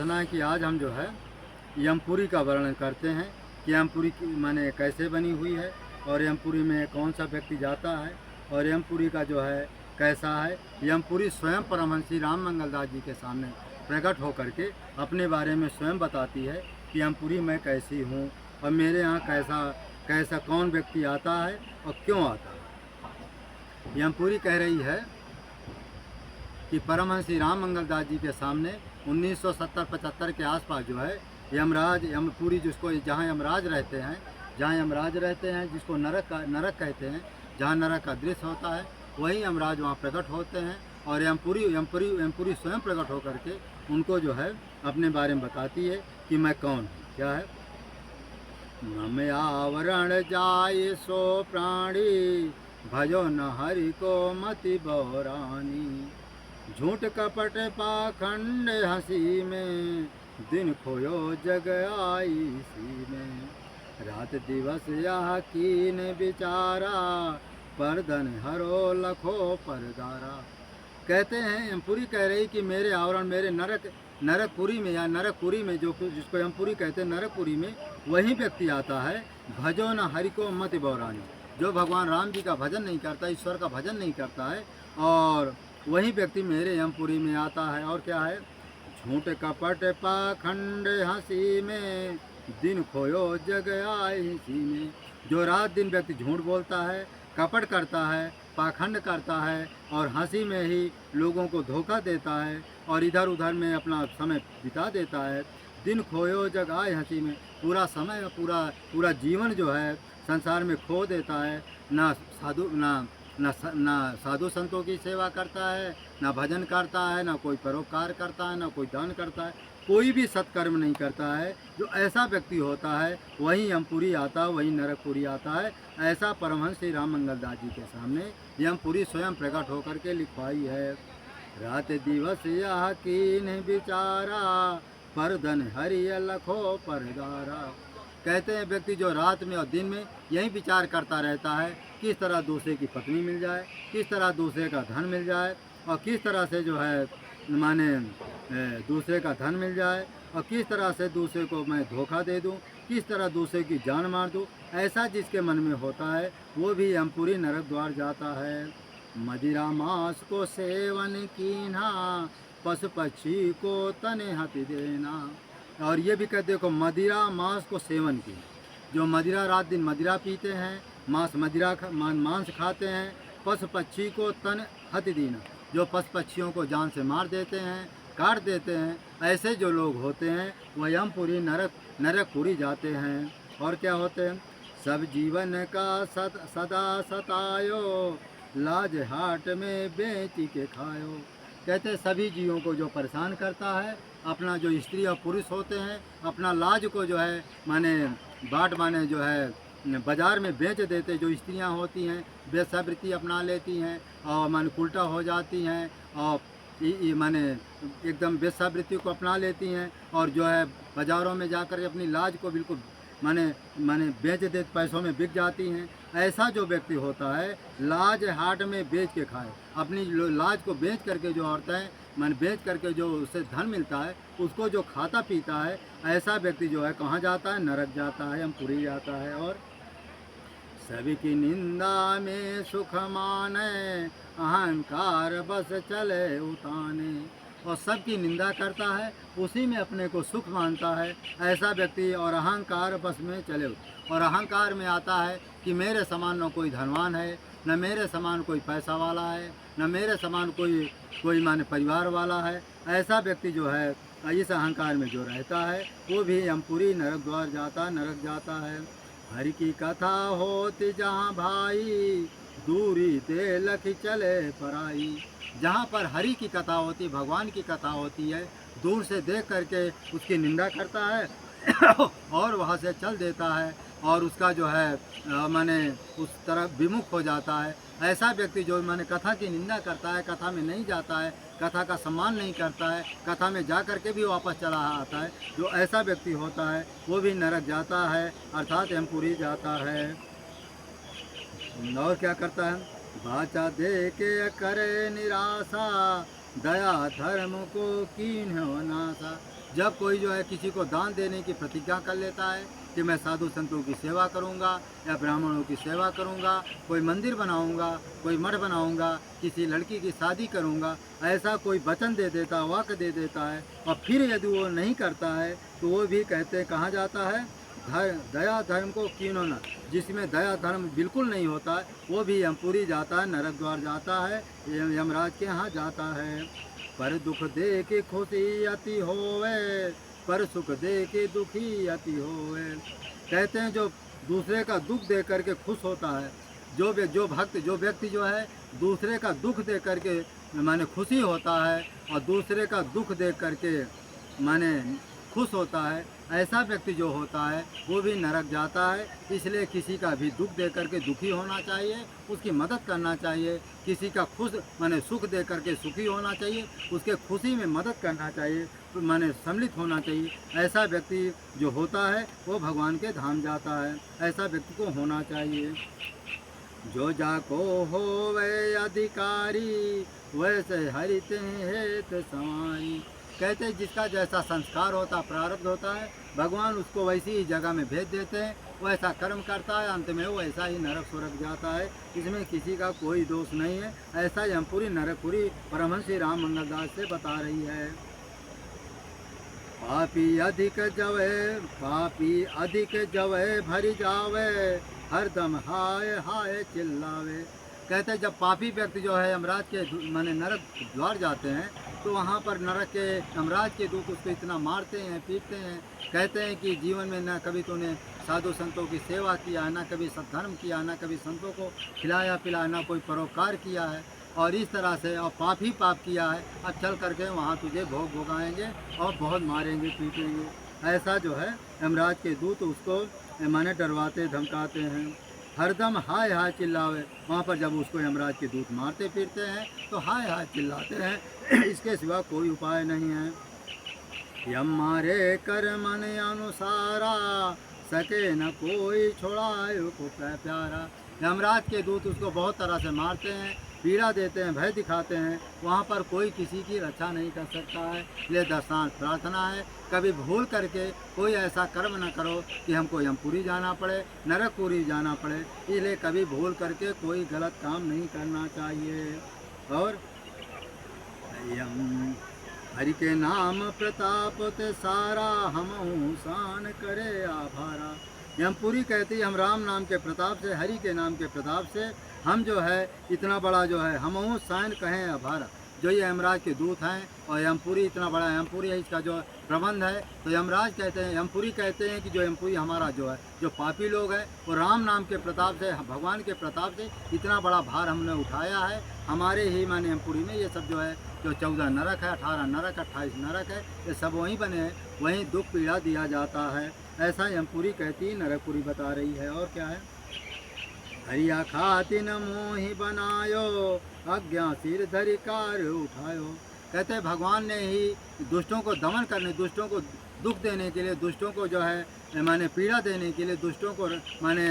है कि आज हम जो है यमपुरी का वर्णन करते हैं कि यमपुरी की माने कैसे बनी हुई है और यमपुरी में कौन सा व्यक्ति जाता है और यमपुरी का जो है कैसा है। यमपुरी स्वयं परमहंस श्री राम मंगलदास जी के सामने प्रकट होकर के अपने बारे में स्वयं बताती है कि यमपुरी मैं कैसी हूँ और मेरे यहाँ कैसा कैसा कौन व्यक्ति आता है और क्यों आता है। यमपुरी कह रही है कि परमहंस श्री राम मंगलदास जी के सामने 1970-75 के आसपास जो है यमराज यमपुरी जिसको जहाँ यमराज रहते हैं जिसको नरक कहते हैं, जहाँ नरक का दृश्य होता है वही यमराज वहाँ प्रकट होते हैं और यमपुरी स्वयं प्रकट होकर के उनको जो है अपने बारे में बताती है कि मैं कौन हूँ। क्या है, मम आवरण जाय सो प्राणी भजो न हरि को मति बौरानी, झूठ कपट पाखंड हंसी में दिन खोयो जग आई सी में, रात दिवस यह कीन बिचारा परदन हरो लखो परदारा। कहते हैं यमपुरी कह रही कि मेरे आवरण मेरे नरकपुरी में या नरकपुरी में जो जिसको यमपुरी कहते हैं नरकपुरी में वही व्यक्ति आता है भजो न हरि को मति बौरानी, जो भगवान राम जी का भजन नहीं करता, ईश्वर का भजन नहीं करता है और वही व्यक्ति मेरे यमपुरी में आता है। और क्या है, झूठ कपट पाखंड हंसी में दिन खोयो जग आई सी में, जो रात दिन व्यक्ति झूठ बोलता है, कपट करता है, पाखंड करता है और हंसी में ही लोगों को धोखा देता है और इधर उधर में अपना समय बिता देता है। दिन खोयो जग आए हंसी में, पूरा समय पूरा जीवन जो है संसार में खो देता है, ना साधु संतों की सेवा करता है, ना भजन करता है, ना कोई परोपकार करता है, ना कोई दान करता है, कोई भी सत्कर्म नहीं करता है। जो ऐसा व्यक्ति होता है वही यमपुरी आता है, वही नरकपुरी आता है। ऐसा परमहंस श्री राम मंगलदास जी के सामने यमपुरी स्वयं प्रकट होकर के लिखवाई है। रात दिवस यह कीन बिचारा परदन हरि लखो परदारा। कहते हैं व्यक्ति जो रात में और दिन में यही विचार करता रहता है किस तरह दूसरे की पत्नी मिल जाए, किस तरह दूसरे का धन मिल जाए और किस तरह से जो है माने दूसरे का धन मिल जाए और किस तरह से दूसरे को मैं धोखा दे दूं, किस तरह दूसरे की जान मार दूं। ऐसा जिसके मन में होता है वो भी यमपुरी नरक द्वार जाता है। मदिरा मांस को सेवन कीना पशु पक्षी को तने हति देना। और ये भी कहते देखो मदिरा मांस को सेवन की, जो मदिरा रात दिन मदिरा पीते हैं, मांस खाते हैं, पशु पक्षी को तन हति देना, जो पशु पक्षियों को जान से मार देते हैं, काट देते हैं, ऐसे जो लोग होते हैं वह यमपुरी नरकपुरी जाते हैं। और क्या होते हैं, सब जीवन का सदा सतायो लाज हाट में बेच के खायो। कहते हैं सभी जीवों को जो परेशान करता है, अपना जो स्त्री और पुरुष होते हैं अपना लाज को जो है माने जो है बाज़ार में बेच देते, जो स्त्रियां होती हैं वेश्यावृत्ति अपना लेती हैं और माने उल्टा हो जाती हैं और माने एकदम वेश्यावृत्ति को अपना लेती हैं और जो है बाज़ारों में जाकर अपनी लाज को बिल्कुल माने बेच दे, पैसों में बिक जाती हैं। ऐसा जो व्यक्ति होता है लाज हाट में बेच के खाए, अपनी लाज को बेच करके जो औरतें बेच करके जो उससे धन मिलता है उसको जो खाता पीता है, ऐसा व्यक्ति जो है कहाँ जाता है, नरक जाता है, यमपुरी जाता है। और सभी की निंदा में सुख माने अहंकार बस चले उताने, और सबकी निंदा करता है उसी में अपने को सुख मानता है ऐसा व्यक्ति और अहंकार बस में चले और अहंकार में आता है कि मेरे समान न कोई धनवान है, न मेरे समान कोई पैसा वाला है, न मेरे समान कोई माने परिवार वाला है। ऐसा व्यक्ति जो है इस अहंकार में जो रहता है वो भी यमपुरी नरक द्वार जाता है। हरि की कथा होती जहाँ भाई दूरी ते लखी चले पराई, जहाँ पर हरि की कथा होती, भगवान की कथा होती है, दूर से देख करके उसकी निंदा करता है और वहाँ से चल देता है और उसका जो है माने उस तरफ विमुख हो जाता है। ऐसा व्यक्ति जो माने कथा की निंदा करता है, कथा में नहीं जाता है, कथा का सम्मान नहीं करता है, कथा में जा कर के भी वापस चला आता है, जो ऐसा व्यक्ति होता है वो भी नरक जाता है अर्थात यमपुरी जाता है। और क्या करता है, बाचा दे के करे निराशा दया धर्म को कीन्हो नासा। जब कोई जो है किसी को दान देने की प्रतिज्ञा कर लेता है कि मैं साधु संतों की सेवा करूंगा या ब्राह्मणों की सेवा करूंगा, कोई मंदिर बनाऊंगा, कोई मठ बनाऊंगा, किसी लड़की की शादी करूंगा, ऐसा कोई वचन दे देता, वाक्य दे देता है और फिर यदि वो नहीं करता है तो वो भी कहते हैं कहाँ जाता है, दया धर्म को कीनो न, जिसमें दया धर्म बिल्कुल नहीं होता है वो भी यमपुरी जाता है, नरक द्वार जाता है, यमराज के यहाँ जाता है। पर दुख दे के खुशी अति होवे, पर सुख दे के दुखी अति होवे। कहते हैं जो दूसरे का दुख दे करके खुश होता है, जो भक्त जो व्यक्ति जो है दूसरे का दुख दे करके माने खुशी होता है और दूसरे का दुख दे करके माने खुश होता है, ऐसा व्यक्ति जो होता है वो भी नरक जाता है। इसलिए किसी का भी दुख दे करके दुखी होना चाहिए, उसकी मदद करना चाहिए, किसी का खुश माने सुख दे करके सुखी होना चाहिए, उसके खुशी में मदद करना चाहिए, तो माने सम्मिलित होना चाहिए। ऐसा व्यक्ति जो होता है वो भगवान के धाम जाता है, ऐसा व्यक्ति को होना चाहिए। जो जाको होवे अधिकारी, वैसे हरिते हेत समाई। कहते हैं जिसका जैसा संस्कार होता, प्रारब्ध होता है, भगवान उसको वैसी ही जगह में भेज देते हैं, वो ऐसा कर्म करता है, अंत में वो ऐसा ही नरक स्वर्ग जाता है। इसमें किसी का कोई दोष नहीं है। ऐसा यमपुरी नरकपुरी परमहंस श्री राम मंगलदास से बता रही है। पापी अधिक जवे भरी जावे, हरदम हाय हाय चिल्लावे। कहते हैं जब पापी व्यक्ति जो है यमराज के माने नरक द्वार जाते हैं तो वहाँ पर नरक के यमराज के दूत उसको इतना मारते हैं, पीटते हैं। कहते हैं कि जीवन में न कभी तूने साधु संतों की सेवा किया, ना कभी सद्धर्म किया, ना कभी संतों को खिलाया पिलाया, ना कोई परोपकार किया है, और इस तरह से और पाप ही पाप किया है। अब चल करके वहाँ तुझे भोग भोगाएंगे और बहुत मारेंगे पीटेंगे। ऐसा जो है यमराज के दूत उसको माने डरवाते धमकाते हैं। हरदम हाय हाय चिल्लावे। वहाँ पर जब उसको यमराज के दूत मारते फिरते हैं तो हाय हाय चिल्लाते हैं, इसके सिवा कोई उपाय नहीं है। यम मारे कर मन अनुसारा, सके न कोई छोड़ाए को प्यारा। यमराज के दूत उसको बहुत तरह से मारते हैं, पीड़ा देते हैं, भय दिखाते हैं। वहाँ पर कोई किसी की रक्षा नहीं कर सकता है। इसलिए दर्शनार्थ प्रार्थना है, कभी भूल करके कोई ऐसा कर्म न करो कि हमको यमपुरी जाना पड़े, नरकपुरी जाना पड़े। इसलिए कभी भूल करके कोई गलत काम नहीं करना चाहिए। और यम हरि के नाम प्रताप ते सारा, हम शान करे आभारा। यमपुरी कहती है हम राम नाम के प्रताप से, हरि के नाम के प्रताप से हम जो है इतना बड़ा जो है हम शान कहें आभारा। जो ये यमराज के दूत हैं और यमपुरी इतना बड़ा यमपुरी है, इसका जो प्रबंध है, तो यमराज कहते हैं, यमपुरी कहते हैं कि जो यमपुरी हमारा जो है जो पापी लोग हैं वो राम नाम के प्रताप से, भगवान के प्रताप से इतना बड़ा भार हमने उठाया है। हमारे ही माने यमपुरी में ये सब जो है जो 14 नरक है, 18 नरक, 28 नरक है, ये सब वहीं बने हैं, वहीं दुख पीड़ा दिया जाता है। ऐसा यमपुरी कहती नरकपुरी बता रही है। और क्या है, हरिया खातिन मोहि बनायो, आज्ञा सिर धरि कार उठायो। कहते हैं भगवान ने ही दुष्टों को दमन करने, दुष्टों को दुख देने के लिए, दुष्टों को जो है माने पीड़ा देने के लिए, दुष्टों को माने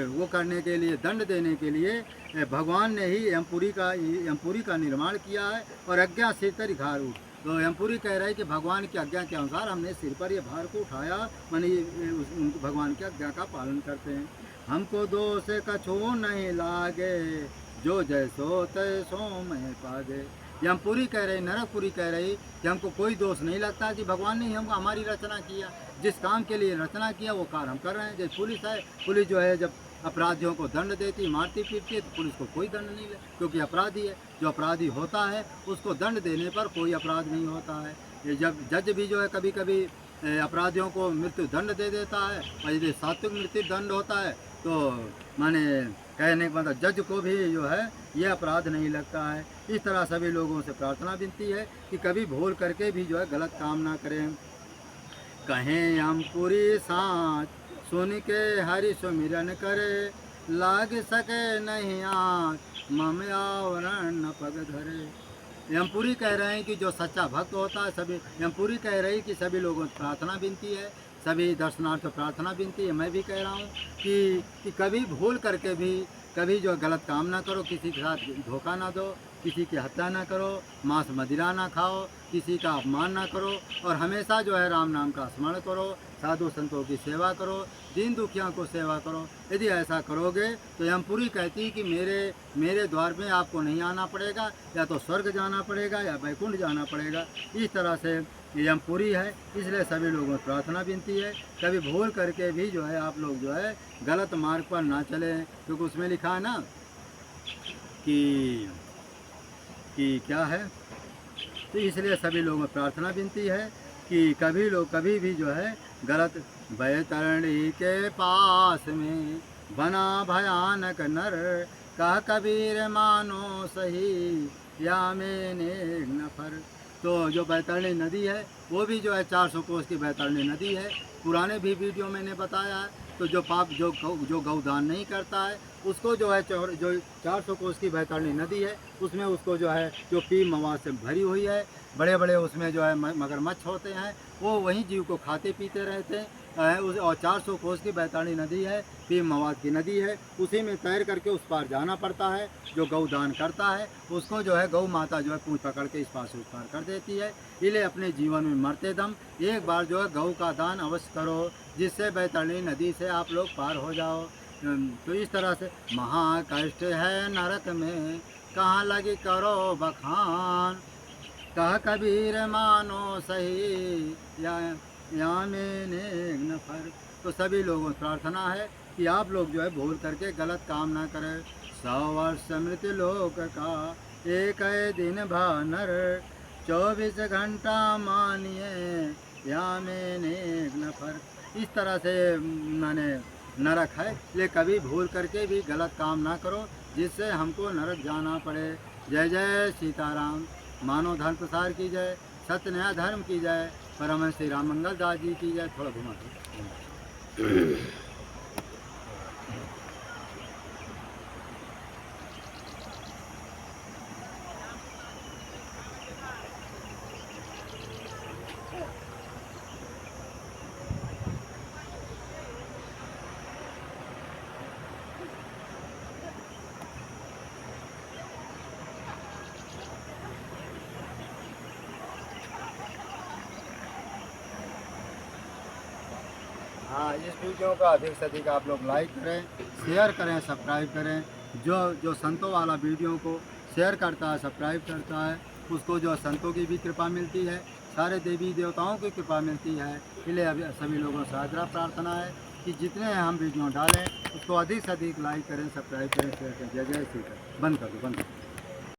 वो करने के लिए, दंड देने के लिए भगवान ने ही यमपुरी का निर्माण किया है। और आज्ञा सिर धरि कार उठ, तो यमपुरी कह रहे हैं कि भगवान की आज्ञा के अनुसार हमने सिर पर ये भार को उठाया, माने भगवान की आज्ञा का पालन करते हैं। हमको दोष कछो नहीं लागे, जो जैसो तैसो मैं पागे। यमपुरी कह रही, नरकपुरी कह रही कि हमको कोई दोष नहीं लगता कि भगवान ने हमको हमारी रचना किया, जिस काम के लिए रचना किया वो कार्य हम कर रहे हैं। जैसे पुलिस है, पुलिस जो है जब अपराधियों को दंड देती, मारती पीटती है, तो पुलिस को कोई दंड नहीं ले, क्योंकि अपराधी है। जो अपराधी होता है उसको दंड देने पर कोई अपराध नहीं होता है। ये जब जज भी जो है कभी कभी अपराधियों को मृत्यु दंड दे देता है, और यदि सात्विक मृत्यु दंड होता है तो माने कहने का मतलब जज को भी जो है ये अपराध नहीं लगता है। इस तरह सभी लोगों से प्रार्थना विनती है कि कभी भूल करके भी जो है गलत काम ना करें। कहें यमपुरी साँच, सुन के हरि सुमिरन करे, लाग सके नहीं आँच, मम आवरण न पग धरे। यमपुरी कह रहे हैं कि जो सच्चा भक्त होता है, सभी यमपुरी कह रही कि सभी लोगों से प्रार्थना विनती है, सभी दर्शनार्थ प्रार्थना विनती है। मैं भी कह रहा हूँ कि कभी भूल करके भी कभी जो है गलत काम ना करो, किसी के साथ धोखा ना दो, किसी की हत्या ना करो, मांस मदिरा ना खाओ, किसी का अपमान ना करो और हमेशा जो है राम नाम का स्मरण करो, साधु संतों की सेवा करो, दीन दुखियों को सेवा करो। यदि ऐसा करोगे तो यमपुरी कहती कि मेरे द्वार में आपको नहीं आना पड़ेगा, या तो स्वर्ग जाना पड़ेगा या वैकुंठ जाना पड़ेगा। इस तरह से यमपुरी है। इसलिए सभी लोगों को प्रार्थना विनती है, कभी भूल करके भी जो है आप लोग जो है गलत मार्ग पर ना चलें, क्योंकि उसमें लिखा है ना कि क्या है। तो इसलिए सभी लोगों को प्रार्थना विनती है कि कभी भी जो है गलत बैतरणी के पास में बना भयानक नर, कह कबीर मानो सही या मैंने नफर। तो जो बैतरणी नदी है वो भी जो है 400 कोस की बैतरणी नदी है। पुराने भी वीडियो मैंने बताया है। तो जो पाप जो गौदान नहीं करता है उसको जो है जो 400 कोस की बैतरणी नदी है उसमें उसको जो है जो पी मवाद से भरी हुई है, बड़े बड़े उसमें जो है मगरमच्छ होते हैं, वो वहीं जीव को खाते पीते रहते हैं। और 400 कोस की बैतरणी नदी है, पी मवाद की नदी है, उसी में तैर करके उस पार जाना पड़ता है। जो गौदान करता है उसको जो है गौ माता जो है पूँछ पकड़ के इस पार से उस पार कर देती है। इसलिए अपने जीवन में मरते दम एक बार जो है गौ का दान अवश्य करो, जिससे बैतरणी नदी से आप लोग पार हो जाओ। तो इस तरह से महाकष्ट है नरक में, कहाँ लगी करो बखान, कह कबीर मानो सही या मैंने नफर। तो सभी लोगों से प्रार्थना है कि आप लोग जो है भूल करके गलत काम ना करें। 100 वर्ष मृत्यु लोक का एक दिन भानर, 24 घंटा मानिए या मैंने नफर। इस तरह से माने नरक है, इसलिए कभी भूल करके भी गलत काम ना करो जिससे हमको नरक जाना पड़े। जय जय सीताराम। मानव धर्म प्रसार की जय, सत्य न्याय धर्म की जय, परमहंस श्री राम मंगल दास जी की जय। थोड़ा घुमा दो। हाँ, इस वीडियो का अधिक से अधिक आप लोग लाइक करें, शेयर करें, सब्सक्राइब करें। जो संतों वाला वीडियो को शेयर करता है, सब्सक्राइब करता है, उसको जो संतों की भी कृपा मिलती है, सारे देवी देवताओं की कृपा मिलती है। इसलिए अभी सभी लोगों से आग्रह प्रार्थना है कि जितने हम वीडियो डालें उसको अधिक से अधिक लाइक करें, सब्सक्राइब करें, शेयर करें। जय जय श्री राम। बंद कर दो, बंद कर दो।